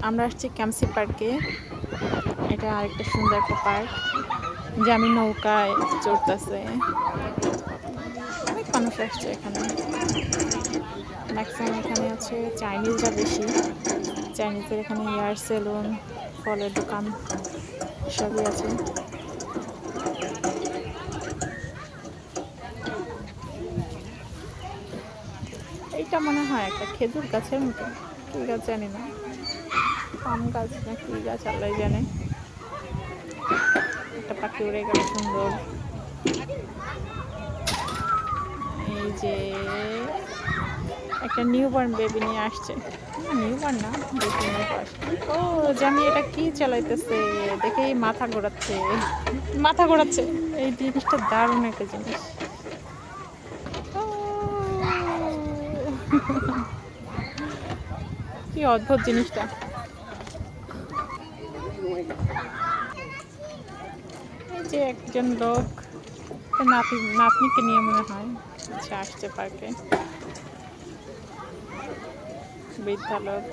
আমরা আসছি ক্যামসি পার্কে। এটা আরেকটা সুন্দর একটা পার্ক, যে আমি নৌকায় চড়তেছে। অনেক মানুষ আসছে এখানে, ম্যাক্সিমাম এখানে আছে চাইনিজরা বেশি। চাইনিজদের এখানে হেয়ার সেলুন, ফলের দোকান সবই আছে। এইটা মনে হয় একটা খেজুর গাছের মতো, কি গাছ জানি না, পাম গাছ না কি গাছ আল্লাহ জানে। একটা পাখি উড়ে গেল সুন্দর। এই যে একটা নিউবর্ন বেবি নিয়ে আসছে, নিউবর্ন না, 2-3 মাস। ও জানি এটা কি চালাইতেছে, দেখেই মাথা ঘোরাচ্ছে, মাথা ঘোরাচ্ছে। এই জিনিসটা দারুণ একটা জিনিস। ও, কি অদ্ভুত জিনিসটা। এই যে একজন লোক নাতনিকে নিয়ে মনে হয় আচ্ছা আসছে পার্কে, বৃদ্ধা লোক।